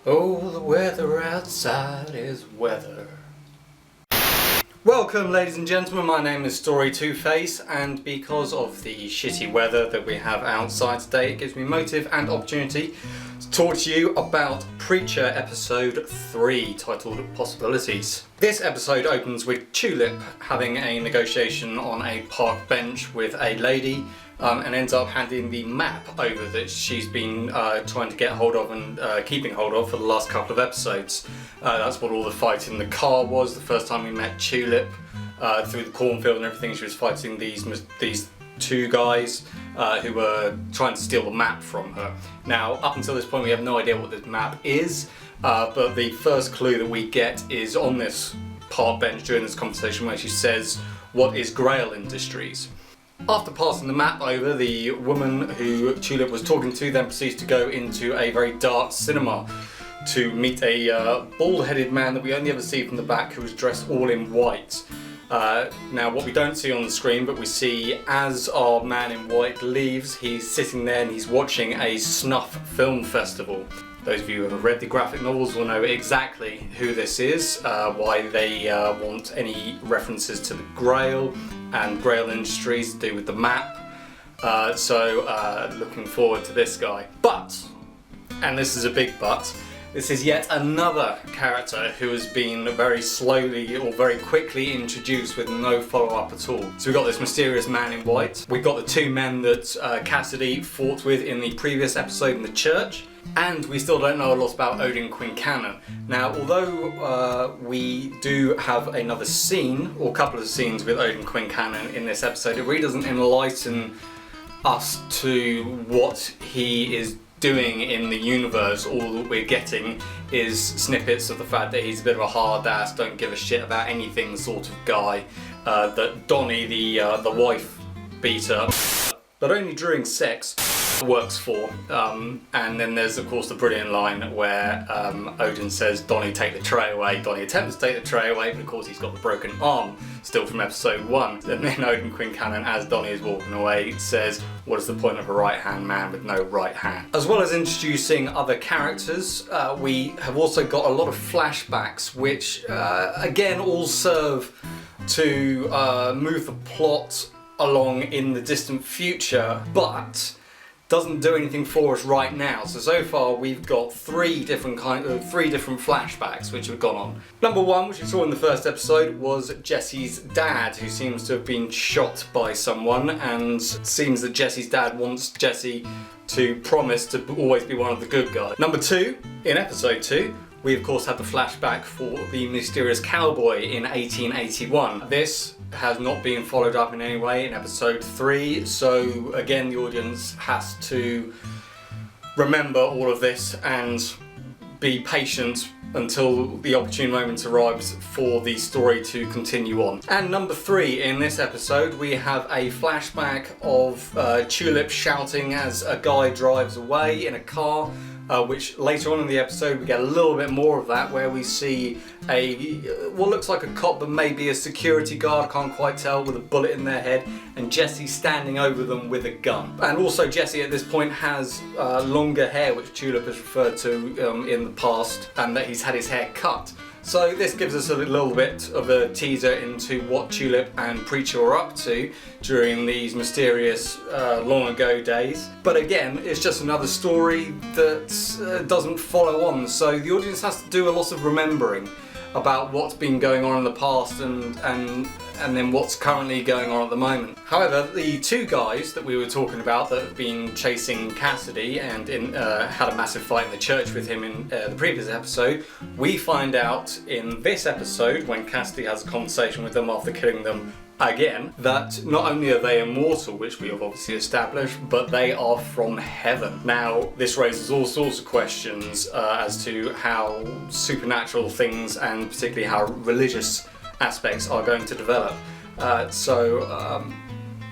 Oh, the weather outside is weather. Welcome, ladies and gentlemen, my name is Story Two Face, and because of the shitty weather that we have outside today, it gives me motive and opportunity to talk to you about Preacher episode 3, titled Possibilities. This episode opens with Tulip having a negotiation on a park bench with a lady, and ends up handing the map over that she's been trying to get hold of and keeping hold of for the last couple of episodes. That's what all the fight in the car was. The first time we met Tulip through the cornfield and everything, she was fighting these two guys who were trying to steal the map from her. Now, up until this point, we have no idea what this map is, but the first clue that we get is on this park bench during this conversation where she says, "What is Grail Industries?" After passing the map over, the woman who Tulip was talking to then proceeds to go into a very dark cinema to meet a bald-headed man that we only ever see from the back, who is dressed all in white. Now, what we don't see on the screen, but we see as our man in white leaves, he's sitting there and he's watching a snuff film festival. Those of you who have read the graphic novels will know exactly who this is, why they want any references to the Grail and Grail Industries to do with the map. So looking forward to this guy. But, and this is a big but, this is yet another character who has been very slowly or very quickly introduced with no follow-up at all. So we've got this mysterious man in white. We've got the two men that Cassidy fought with in the previous episode in the church. And we still don't know a lot about Odin Quincannon. Now, although we do have another scene, or a couple of scenes with Odin Quincannon in this episode, it really doesn't enlighten us to what he is doing in the universe. All that we're getting is snippets of the fact that he's a bit of a hard ass, don't give a shit about anything sort of guy, that Donnie, the wife beater, but only during sex, works for. And then there's of course the brilliant line where Odin says, "Donnie, take the tray away." Donnie attempts to take the tray away, but of course he's got the broken arm still from episode 1. And then Odin Quincannon, as Donnie is walking away, says, "What is the point of a right-hand man with no right hand?" As well as introducing other characters, we have also got a lot of flashbacks, which again all serve to move the plot along in the distant future, but doesn't do anything for us right now. So far we've got three different flashbacks which have gone on. Number one, which we saw in the first episode, was Jesse's dad, who seems to have been shot by someone, and it seems that Jesse's dad wants Jesse to promise to always be one of the good guys. Number two, in episode 2, we of course had the flashback for the mysterious cowboy in 1881. This has not been followed up in any way in episode 3, so again the audience has to remember all of this and be patient until the opportune moment arrives for the story to continue on. And number 3, in this episode we have a flashback of Tulip shouting as a guy drives away in a car, which later on in the episode we get a little bit more of that, where we see what looks like a cop but maybe a security guard, I can't quite tell, with a bullet in their head, and Jesse standing over them with a gun. And also Jesse at this point has longer hair, which Tulip has referred to in the past, and that he's had his hair cut. So this gives us a little bit of a teaser into what Tulip and Preacher were up to during these mysterious long ago days. But again, it's just another story that doesn't follow on, so the audience has to do a lot of remembering about what's been going on in the past and then what's currently going on at the moment. However, the two guys that we were talking about that have been chasing Cassidy and had a massive fight in the church with him in the previous episode, we find out in this episode, when Cassidy has a conversation with them after killing them again, that not only are they immortal, which we have obviously established, but they are from heaven. Now, this raises all sorts of questions as to how supernatural things and particularly how religious aspects are going to develop.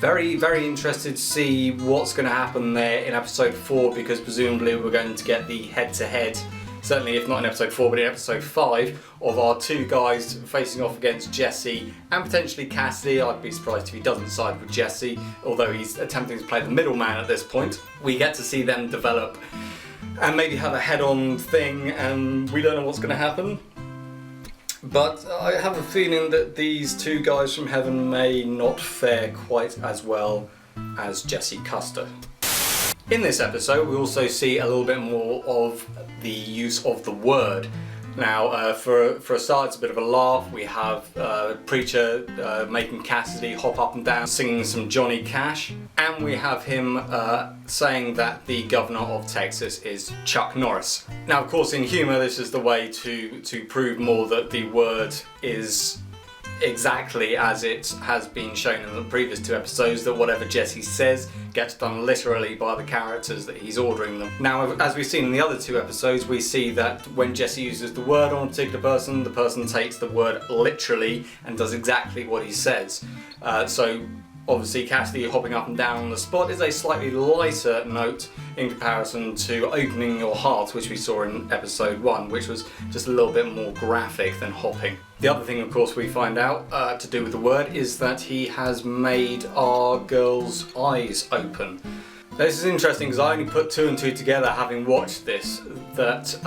Very, very interested to see what's going to happen there in episode 4, because presumably we're going to get the head-to-head certainly if not in episode 4 but in episode 5, of our two guys facing off against Jesse and potentially Cassidy. I'd be surprised if he doesn't side with Jesse, although he's attempting to play the middleman at this point. We get to see them develop and maybe have a head-on thing, and we don't know what's going to happen. But I have a feeling that these two guys from heaven may not fare quite as well as Jesse Custer. In this episode we also see a little bit more of the use of the word. Now for a start, it's a bit of a laugh. We have Preacher making Cassidy hop up and down singing some Johnny Cash, and we have him saying that the governor of Texas is Chuck Norris. Now of course in humour this is the way to prove more that the word is exactly as it has been shown in the previous 2 episodes, that whatever Jesse says gets done literally by the characters that he's ordering them. Now, as we've seen in the other 2 episodes, we see that when Jesse uses the word on a particular person, the person takes the word literally and does exactly what he says. So obviously Cassidy hopping up and down on the spot is a slightly lighter note in comparison to opening your heart, which we saw in episode 1, which was just a little bit more graphic than hopping. The other thing of course we find out to do with the word is that he has made our girl's eyes open. Now, this is interesting because I only put 2 and 2 together having watched this, that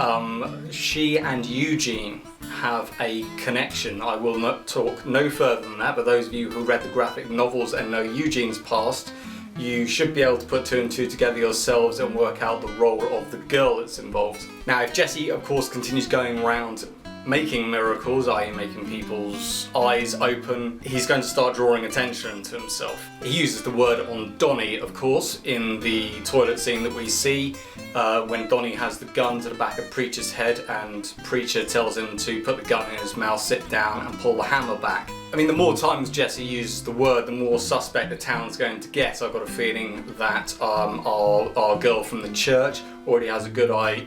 she and Eugene have a connection. I will not talk no further than that, but those of you who read the graphic novels and know Eugene's past, you should be able to put 2 and 2 together yourselves and work out the role of the girl that's involved. Now if Jesse of course continues going around making miracles, i.e. making people's eyes open, he's going to start drawing attention to himself. He uses the word on Donnie, of course, in the toilet scene that we see when Donnie has the gun to the back of Preacher's head and Preacher tells him to put the gun in his mouth, sit down and pull the hammer back. I mean, the more times Jesse uses the word, the more suspect the town's going to get. I've got a feeling that our girl from the church already has a good eye,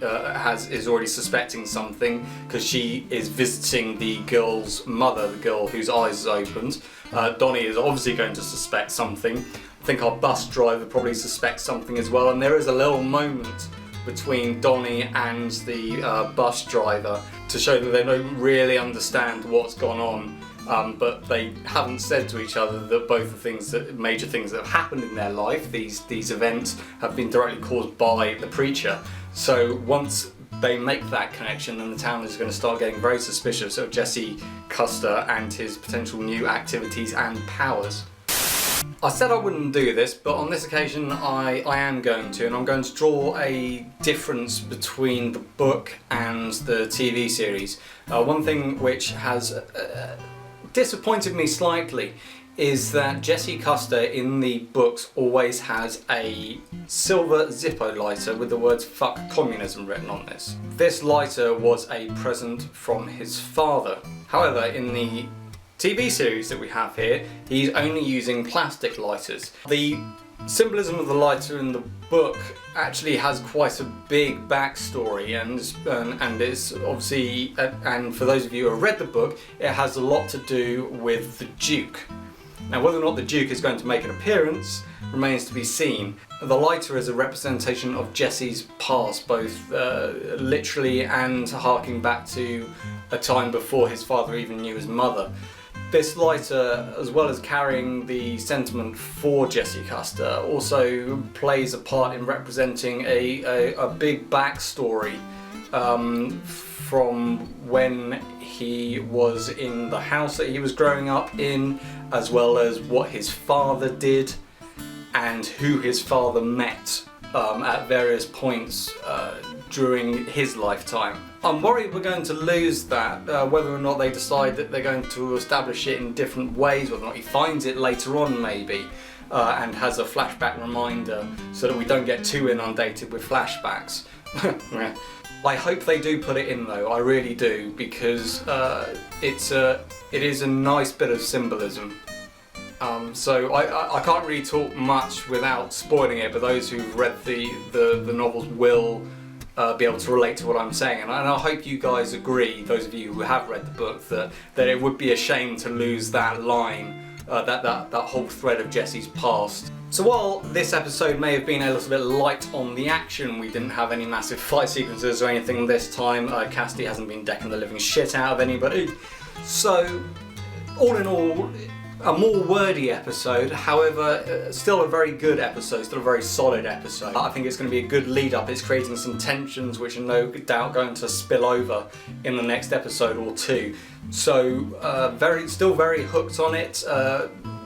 is already suspecting something, because she is visiting the girl's mother, the girl whose eyes is opened. Donnie is obviously going to suspect something. I think our bus driver probably suspects something as well, and there is a little moment between Donnie and the bus driver to show that they don't really understand what's gone on. But they haven't said to each other that both the things major things that have happened in their life, these events, have been directly caused by the Preacher. So once they make that connection, then the town is going to start getting very suspicious of Jesse Custer and his potential new activities and powers. I said I wouldn't do this, but on this occasion I am going to, and I'm going to draw a difference between the book and the TV series. One thing which has disappointed me slightly is that Jesse Custer in the books always has a silver Zippo lighter with the words "fuck communism" written on this. This lighter was a present from his father. However, in the TV series that we have here, he's only using plastic lighters. The symbolism of the lighter in the book actually has quite a big backstory, and it's obviously, and for those of you who have read the book, it has a lot to do with the Duke. Now whether or not the Duke is going to make an appearance remains to be seen. The lighter is a representation of Jesse's past, both literally and harking back to a time before his father even knew his mother. This lighter, as well as carrying the sentiment for Jesse Custer, also plays a part in representing a big backstory from when he was in the house that he was growing up in, as well as what his father did and who his father met at various points during his lifetime. I'm worried we're going to lose that, whether or not they decide that they're going to establish it in different ways, whether or not he finds it later on maybe, and has a flashback reminder so that we don't get too inundated with flashbacks. I hope they do put it in though, I really do, because it is a nice bit of symbolism. So I can't really talk much without spoiling it, but those who've read the novels will be able to relate to what I'm saying, and I hope you guys agree, those of you who have read the book, that it would be a shame to lose that line that whole thread of Jesse's past. So while this episode may have been a little bit light on the action, we didn't have any massive fight sequences or anything this time. Cassidy hasn't been decking the living shit out of anybody. So all in all, a more wordy episode, however, still a very good episode, still a very solid episode. I think it's going to be a good lead up. It's creating some tensions which are no doubt going to spill over in the next episode or two. So still very hooked on it,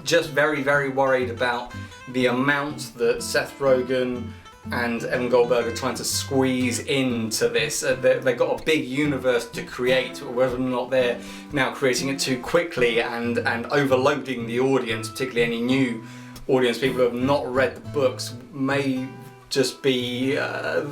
just very, very worried about the amount that Seth Rogen and Evan Goldberg are trying to squeeze into this. They've got a big universe to create, whether or not they're now creating it too quickly and overloading the audience, particularly any new audience, people who have not read the books may just be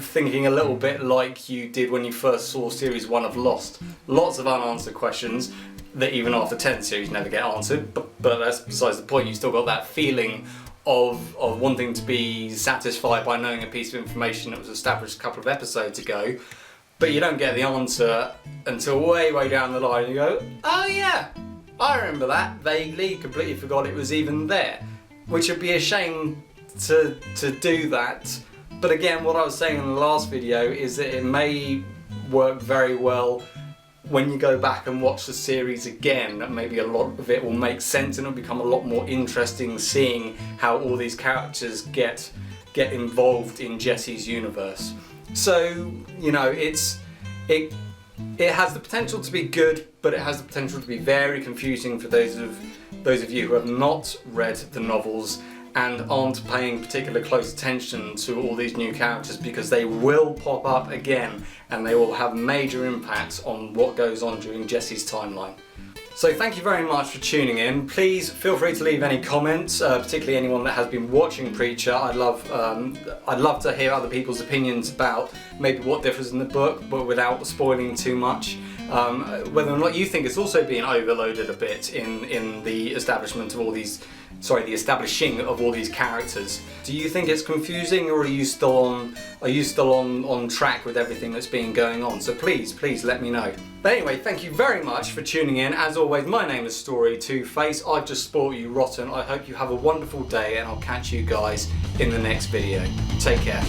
thinking a little bit like you did when you first saw Series 1 of Lost. Lots of unanswered questions that even after 10 series never get answered, but that's besides the point. You've still got that feeling of wanting to be satisfied by knowing a piece of information that was established a couple of episodes ago, but you don't get the answer until way down the line. You go, oh yeah, I remember that vaguely, completely forgot it was even there, which would be a shame to do that. But again, what I was saying in the last video is that it may work very well when you go back and watch the series again. Maybe a lot of it will make sense and it'll become a lot more interesting seeing how all these characters get involved in Jesse's universe. So, you know, it has the potential to be good, but it has the potential to be very confusing for those of you who have not read the novels and aren't paying particular close attention to all these new characters, because they will pop up again and they will have major impacts on what goes on during Jesse's timeline. So thank you very much for tuning in. Please feel free to leave any comments, particularly anyone that has been watching Preacher. I'd love to hear other people's opinions about maybe what differs in the book, but without spoiling too much. Whether or not you think it's also being overloaded a bit in the establishment of all these, the establishing of all these characters. Do you think it's confusing, or are you still on track with everything that's been going on? So please let me know. But anyway, thank you very much for tuning in. As always, my name is Story2Face. I've just spoiled you rotten. I hope you have a wonderful day, and I'll catch you guys in the next video. Take care.